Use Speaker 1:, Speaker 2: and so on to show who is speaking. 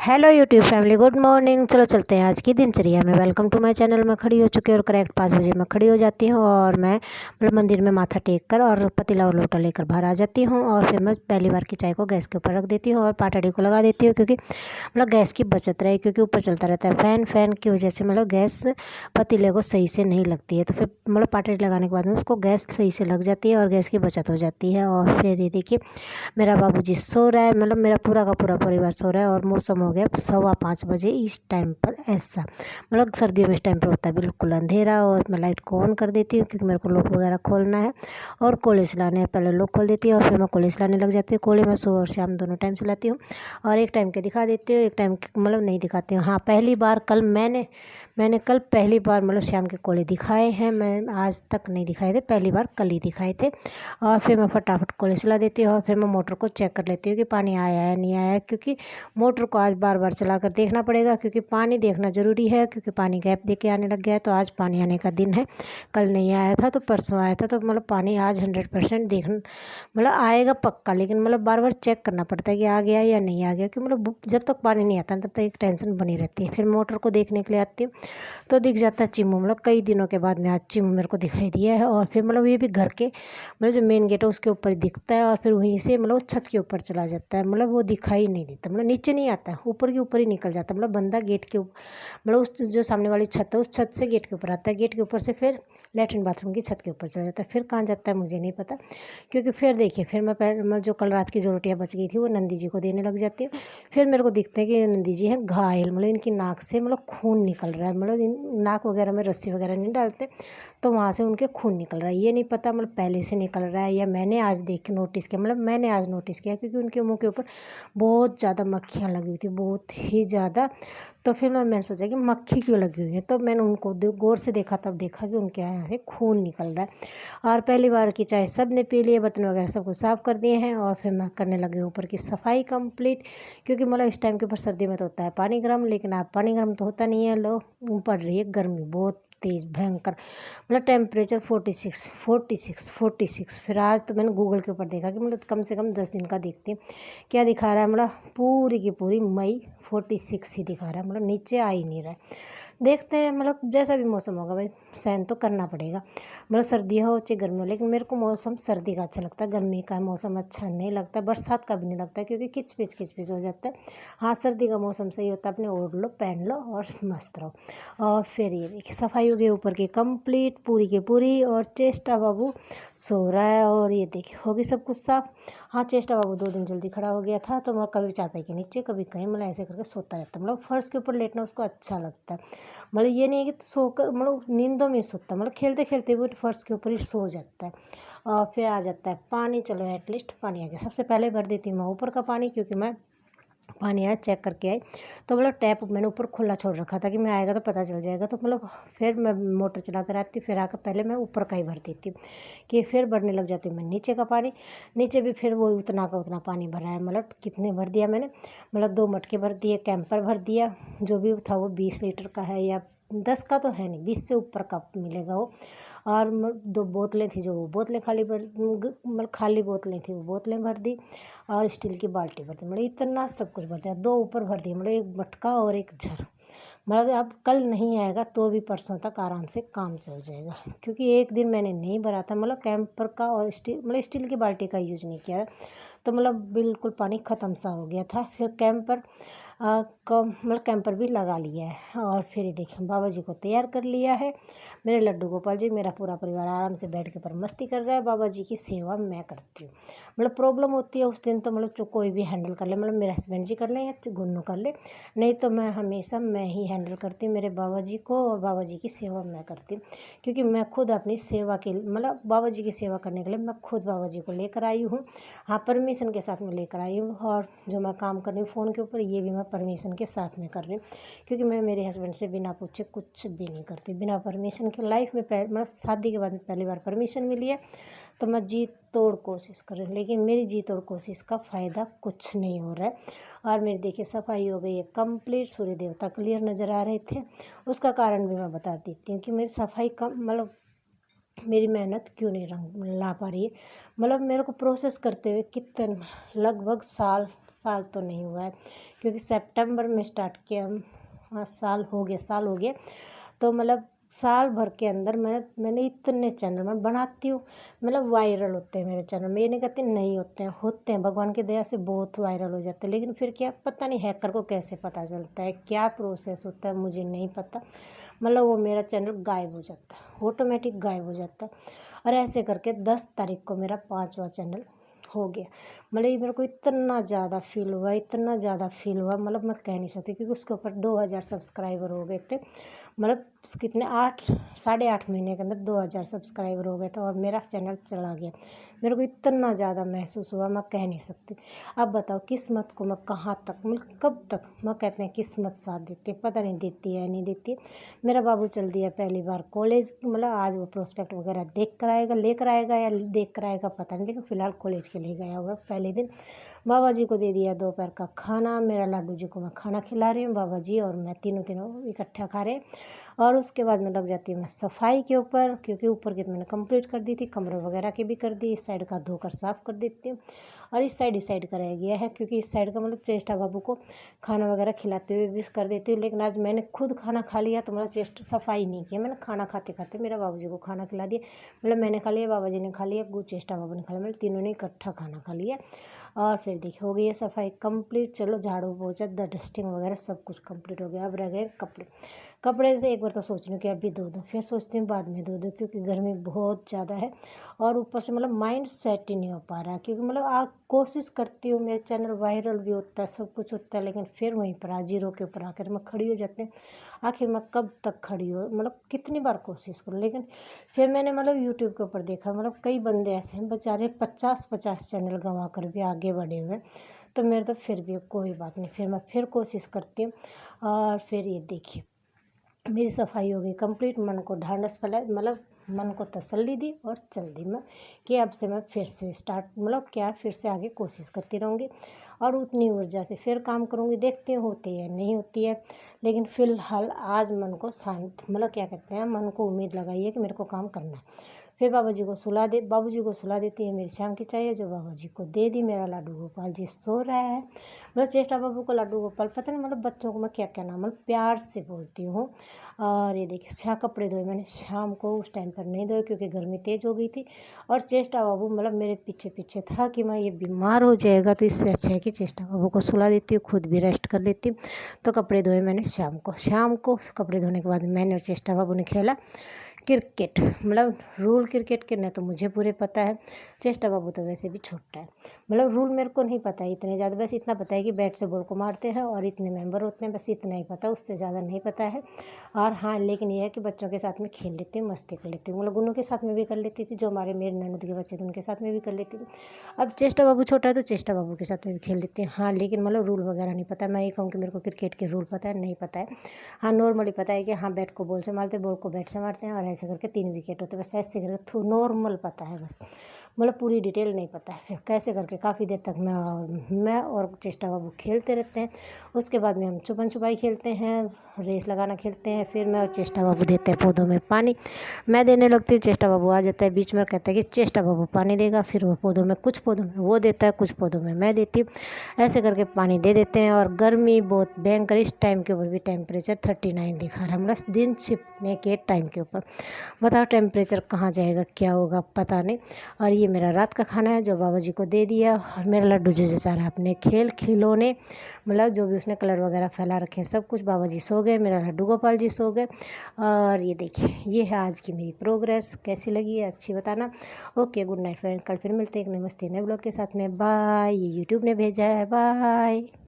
Speaker 1: Hello YouTube family, good morning. चलो चलते हैं आज की दिनचर्या में। Welcome to my channel. मैं खड़ी हो चुकी हूँ और करेक्ट 5 बजे मैं खड़ी हो जाती हूँ और मैं मंदिर में माथा टेक कर और पतीला और लोटा लेकर बाहर आ जाती हूँ और फिर मैं पहली बार की चाय को गैस के ऊपर रख देती हूँ और पाटड़ी को लगा देती हूँ, क्योंकि गैस की बचत रहे, क्योंकि ऊपर चलता रहता है फ़ैन की वजह से गैस पतीले को सही से नहीं लगती है। तो फिर पाटड़ी लगाने के बाद में उसको गैस सही से लग जाती है और गैस की बचत हो जाती है। और फिर ये देखिए मेरा बाबूजी सो रहा है, मेरा पूरा का पूरा परिवार सो रहा है और मौसम हो गया 5:15 बजे इस टाइम पर। ऐसा सर्दियों में इस टाइम पर होता है बिल्कुल अंधेरा। और मैं लाइट को ऑन कर देती हूँ क्योंकि मेरे को लॉक वगैरह खोलना है और कोले सिलाने हैं। पहले लॉक खोल देती हूँ और फिर मैं कोले सिलाने लग जाती हूँ। कोले मैं सुबह और शाम दोनों टाइम सिलाती हूँ और एक टाइम के दिखा देती हूँ, एक टाइम नहीं दिखाती हूँ। हाँ, पहली बार कल मैंने कल पहली बार शाम के कोले दिखाए हैं। मैं आज तक नहीं दिखाए थे, पहली बार कल ही दिखाए थे। और फिर मैं फटाफट कोले सिला देती हूँ और फिर मैं मोटर को चेक कर लेती हूँ कि पानी आया है नहीं आया है, क्योंकि मोटर को आज बार बार चला कर देखना पड़ेगा, क्योंकि पानी देखना ज़रूरी है, क्योंकि पानी गैप दे के आने लग गया है। तो आज पानी आने का दिन है, कल नहीं आया था तो परसों आया था। तो पानी आज 100% देखना आएगा पक्का, लेकिन बार बार चेक करना पड़ता है कि आ गया या नहीं आ गया, क्योंकि जब तक पानी नहीं आता तब तक एक टेंशन बनी रहती है। फिर मोटर को देखने के लिए आती हूँ तो दिख जाता है चिम्मू। कई दिनों के बाद में आज चिम्मू मेरे को दिखाई दिया है। और फिर ये भी घर के जो मेन गेट है उसके ऊपर दिखता है और फिर वहीं से छत के ऊपर चला जाता है। वो दिखाई नहीं देता, नीचे नहीं आता है, ऊपर के ऊपर ही निकल जाता है। बंदा गेट के उस जो सामने वाली छत है उस छत से गेट के ऊपर आता है, गेट के ऊपर से फिर लेटरिन बाथरूम की छत के ऊपर चला जाता है। फिर कहाँ जाता है मुझे नहीं पता, क्योंकि फिर देखिए फिर मैं जो कल रात की जो रोटियाँ बच गई थी वो नंदी जी को देने लग जाती हूँ। फिर मेरे को दिखता है कि नंदी जी हैं घायल, इनकी नाक से खून निकल रहा है। नाक वगैरह में रस्सी वगैरह नहीं डालते तो वहाँ से उनके खून निकल रहा है। ये नहीं पता पहले से निकल रहा है या मैंने आज देख के नोटिस किया। मैंने आज नोटिस किया क्योंकि उनके मुंह के ऊपर बहुत ज़्यादा मक्खियाँ लगी हुई थी, बहुत ही ज़्यादा। तो फिर मैंने सोचा कि मक्खी क्यों लगी हुई है, तो मैंने उनको गौर से देखा, तब देखा कि उनके यहाँ से खून निकल रहा है। और पहली बार की चाय सब ने पी ली है, बर्तन वगैरह सब कुछ साफ़ कर दिए हैं और फिर मैं करने लगी ऊपर की सफाई कंप्लीट, क्योंकि इस टाइम के ऊपर सर्दी में तो होता है पानी गर्म, लेकिन आप पानी गर्म तो होता नहीं है। लोग पड़ रही है गर्मी बहुत तेज़ भयंकर, टेम्परेचर 46। फिर आज तो मैंने गूगल के ऊपर देखा कि कम से कम 10 दिन का देखती हूँ क्या दिखा रहा है। पूरी की पूरी मई 46 ही दिखा रहा है, नीचे आ ही नहीं रहा है। देखते हैं जैसा भी मौसम होगा भाई सहन तो करना पड़ेगा। सर्दियाँ हो चाहे गर्मी हो, लेकिन मेरे को मौसम सर्दी का अच्छा लगता है, गर्मी का मौसम अच्छा नहीं लगता, बरसात का भी नहीं लगता, क्योंकि किच पिच हो जाता है। हाँ, सर्दी का मौसम सही होता है, अपने ओढ़ लो पहन लो और मस्त रहो। और फिर ये देखिए सफाई हो गई ऊपर की कंप्लीट पूरी की पूरी, और चेष्टा बाबू सो रहा है और ये देखिए हो गई सब कुछ साफ। हाँ, चेष्टा बाबू 2 दिन जल्दी खड़ा हो गया था, तो कभी चारपाई के नीचे कभी कहीं ऐसे करके सोता रहता है। फर्श के ऊपर लेटना उसको अच्छा लगता है। ये नहीं है कि सोकर नींदों में सोता, खेलते खेलते भी फर्श के ऊपर ही सो जाता है। और फिर आ जाता है पानी, चलो एटलीस्ट पानी आ गया। सबसे पहले भर देती हूँ मैं ऊपर का पानी, क्योंकि मैं पानी आया चेक करके आई तो टैप मैंने ऊपर खुला छोड़ रखा था कि मैं आएगा तो पता चल जाएगा। तो फिर मैं मोटर चला कर आती, फिर आकर पहले मैं ऊपर का ही भर देती हूँ कि फिर भरने लग जाती हूँ मैं नीचे का पानी। नीचे भी फिर वो उतना का उतना पानी भरा है, कितने भर दिया मैंने 2 मटके भर दिए, कैंपर भर दिया। जो भी था वो 20 लीटर का है या 10 का तो है नहीं, 20 से ऊपर का मिलेगा वो। और 2 बोतलें थी जो वो बोतलें खाली बोतलें थी वो बोतलें भर दी और स्टील की बाल्टी भर दी। इतना सब कुछ भर दिया, 2 ऊपर भर दिए, एक मटका और एक झर। अब कल नहीं आएगा तो भी परसों तक आराम से काम चल जाएगा, क्योंकि एक दिन मैंने नहीं भरा था कैंपर का और स्टील की बाल्टी का यूज नहीं किया, तो बिल्कुल पानी ख़त्म सा हो गया था। फिर कैंपर कैंपर भी लगा लिया है और फिर ये देखिए बाबा जी को तैयार कर लिया है। मेरे लड्डू गोपाल जी, मेरा पूरा परिवार आराम से बैठ के पर मस्ती कर रहा है। बाबा जी की सेवा मैं करती हूँ। प्रॉब्लम होती है उस दिन तो जो कोई भी हैंडल कर ले, मेरे हस्बैंड जी कर लें या गुन्नू कर ले, नहीं तो मैं हमेशा मैं ही हैंडल करती हूँ मेरे बाबा जी को, और बाबा जी की सेवा मैं करती हूँ, क्योंकि मैं खुद अपनी सेवा के बाबा जी की सेवा करने के लिए मैं खुद बाबा जी को लेकर आई हूँ। हाँ, परमिशन के साथ में लेकर आई हूँ, और जो मैं काम कर रही हूँ फ़ोन के ऊपर ये भी मैं परमिशन के साथ में कर रही हूँ, क्योंकि मैं मेरे हस्बैंड से बिना पूछे कुछ भी नहीं करती, बिना परमिशन के। लाइफ में शादी के बाद में पहली बार परमिशन मिली है, तो मैं जी तोड़ कोशिश कर रही हूँ, लेकिन मेरी जी तोड़ कोशिश का फ़ायदा कुछ नहीं हो रहा है। और मेरी देखिए सफाई हो गई है कंप्लीट, सूर्य देवता क्लियर नज़र आ रहे थे। उसका कारण भी मैं बता देती हूँ कि मेरी सफाई कम मेरी मेहनत क्यों नहीं रंग ला पा रही है। मेरे को प्रोसेस करते हुए कितने लगभग साल तो नहीं हुआ है, क्योंकि सितंबर में स्टार्ट किया। हाँ, साल हो गया। तो मतलब साल भर के अंदर मैंने इतने चैनल मैं बनाती हूँ, मतलब वायरल होते हैं मेरे चैनल में। ये नहीं कहती नहीं होते हैं भगवान की दया से बहुत वायरल हो जाते हैं। लेकिन फिर क्या पता नहीं हैकर को कैसे पता चलता है, क्या प्रोसेस होता है मुझे नहीं पता। मतलब वो मेरा चैनल गायब हो जाता है, ऑटोमेटिक गायब हो जाता है। और ऐसे करके 10 तारीख को मेरा 5वां चैनल हो गया। मतलब ये मेरे को इतना ज़्यादा फील हुआ, मतलब मैं कह नहीं सकती, क्योंकि उसके ऊपर 2000 सब्सक्राइबर हो गए थे। मतलब कितने 8 महीने के अंदर 2000 सब्सक्राइबर हो गए थे और मेरा चैनल चला गया। मेरे को इतना ज़्यादा महसूस हुआ, मैं कह नहीं सकती। अब बताओ किस्मत को मैं कहाँ तक, मतलब कब तक, मैं कहते हैं किस्मत साथ देती है, पता नहीं देती है नहीं देती है। मेरा बाबू चल दिया पहली बार कॉलेज, मतलब आज वो प्रोस्पेक्ट वगैरह लेकर आएगा या देख कर आएगा पता नहीं, लेकिन फ़िलहाल कॉलेज के लिए गया हुआ पहले दिन। बाबा जी को दे दिया दोपहर का खाना, मेरा लाडू जी को मैं खाना खिला रही हूँ, बाबा जी और मैं तीनों इकट्ठा खा रहे हैं। और उसके बाद में लग जाती हूँ मैं सफाई के ऊपर, क्योंकि ऊपर की तो मैंने कंप्लीट कर दी थी, कमरे वगैरह की भी कर दी, इस साइड का धोकर साफ़ कर देती हूँ। और इस साइड का रह गया है, क्योंकि इस साइड का मतलब चेष्टा बाबू को खाना वगैरह खिलाते हुए भी कर देती हूँ। लेकिन आज मैंने खुद खाना खा लिया तो मतलब चेस्ट सफाई नहीं किया, मैंने खाना खाते खाते मेरा बाबू जी को खाना खिला दिया। मतलब मैंने खा लिया, बाबा जी ने खा लिया, चेष्टा बाबू ने खा लिया, मतलब तीनों ने इकट्ठा खाना खा लिया। और फिर देखिए हो गई है सफाई कंप्लीट। चलो झाड़ू पोछा डस्टिंग वगैरह सब कुछ कंप्लीट हो गया। अब रह गए कपड़े से एक बार तो सोच रही हूँ कि अभी धो दूँ, फिर सोचती हूँ बाद में धो दूँ, क्योंकि गर्मी बहुत ज़्यादा है। और ऊपर से मतलब माइंड सेट ही नहीं हो पा रहा है, क्योंकि मतलब कोशिश करती हूँ, मेरे चैनल वायरल भी होता है, सब कुछ होता है, लेकिन फिर वहीं पर जीरो के ऊपर आकर मैं खड़ी हो जाती हूँ। आखिर मैं कब तक खड़ी हो, मतलब कितनी बार कोशिश करूँ। लेकिन फिर मैंने मतलब यूट्यूब के ऊपर देखा, मतलब कई बंदे ऐसे हैं बेचारे 50-50 चैनल गंवा कर भी आगे बढ़े हुए हैं। तो मेरे तो फिर भी कोई बात नहीं, फिर मैं फिर कोशिश करती हूँ। और फिर ये देखिए मेरी सफाई हो गई कंप्लीट, मन को ढांढस फैलाए, मतलब मन को तसल्ली दी और चल दी मैं कि अब से मैं फिर से स्टार्ट, मतलब क्या फिर से आगे कोशिश करती रहूँगी और उतनी ऊर्जा से फिर काम करूँगी। देखती हूँ होती है नहीं होती है, लेकिन फ़िलहाल आज मन को शांत, मतलब क्या कहते हैं, मन को उम्मीद लगाई है कि मेरे को काम करना है। फिर बाबू जी को सुला देती है मेरी शाम की चाय, जो बाबा जी को दे दी। मेरा लाडू गोपाल जी सो रहा है, मतलब चेष्टा बाबू को लाडू गोपाल पता नहीं, मतलब बच्चों को मैं क्या क्या नाम मतलब प्यार से बोलती हूँ। और ये देखिए कपड़े धोए मैंने शाम को, उस टाइम पर नहीं धोए क्योंकि गर्मी तेज़ हो गई थी। और चेष्टा बाबू मतलब मेरे पीछे पीछे था कि मैं ये बीमार हो जाएगा, तो इससे अच्छा है कि चेष्टा बाबू को सुला देती हूँ, खुद भी रेस्ट कर लेती हूँ। तो कपड़े धोए मैंने शाम को कपड़े धोने के बाद मैंने और चेष्टा बाबू ने खेला क्रिकेट, मतलब रूल क्रिकेट के न तो मुझे पूरे पता है, चेष्टा बाबू तो वैसे भी छोटा है, मतलब रूल मेरे को नहीं पता है इतने ज़्यादा। बस इतना पता है कि बैट से बॉल को मारते हैं और इतने मेंबर होते हैं, बस इतना ही पता, उससे ज़्यादा नहीं पता है। और हाँ, लेकिन ये है कि बच्चों के साथ में खेल लेती हूँ, मस्ती कर लेती हूँ, मतलब उन्हों के साथ में भी कर लेती थी, जो हमारे मेरे ननद के बच्चे थे उनके साथ में भी कर लेती थी। अब चेष्टा बाबू छोटा है तो चेष्टा बाबू के साथ में भी खेल लेती हूँ। हाँ, लेकिन मतलब रूल वगैरह नहीं पता। मैं ये कहूँ कि मेरे को क्रिकेट के रूल पता है नहीं पता है। हाँ, नॉर्मली पता है कि हाँ बैट को बॉल से मारते हैं, बॉल को बैट से मारते हैं और ऐसे करके 3 विकेट होते हैं, बस ऐसे करके नॉर्मल पता है बस, मतलब पूरी डिटेल नहीं पता है। फिर कैसे करके काफ़ी देर तक मैं और चेष्टा बाबू खेलते रहते हैं। उसके बाद में हम छुपन छुपाई खेलते हैं, रेस लगाना खेलते हैं। फिर मैं और चेष्टा बाबू देते हैं पौधों में पानी, मैं देने लगती हूँ, चेष्टा बाबू आ जाता है बीच में, कहता है कि चेष्टा बाबू पानी देगा। फिर वो पौधों में, कुछ पौधों में वो देता है, कुछ पौधों में मैं देती हूँ, ऐसे करके पानी दे देते हैं। और गर्मी बहुत भयंकर, इस टाइम के ऊपर भी टेम्परेचर 39 दिखा रहा है, मतलब दिन छिपने के टाइम के ऊपर। बताओ टेम्परेचर कहाँ जाएगा, क्या होगा पता नहीं। और ये मेरा रात का खाना है जो बाबा जी को दे दिया। और मेरा लड्डू जी से सारा अपने खिलौने, मतलब जो भी उसने कलर वगैरह फैला रखे हैं सब कुछ, बाबा जी सो गए, मेरा लड्डू गोपाल जी सो गए। और ये देखिए ये है आज की मेरी प्रोग्रेस, कैसी लगी है अच्छी बताना। ओके, गुड नाइट फ्रेंड, कल फिर मिलते हैं एक नमस्ते नए ब्लॉग के साथ में। बाय, ये यूट्यूब ने भेजा है, बाय।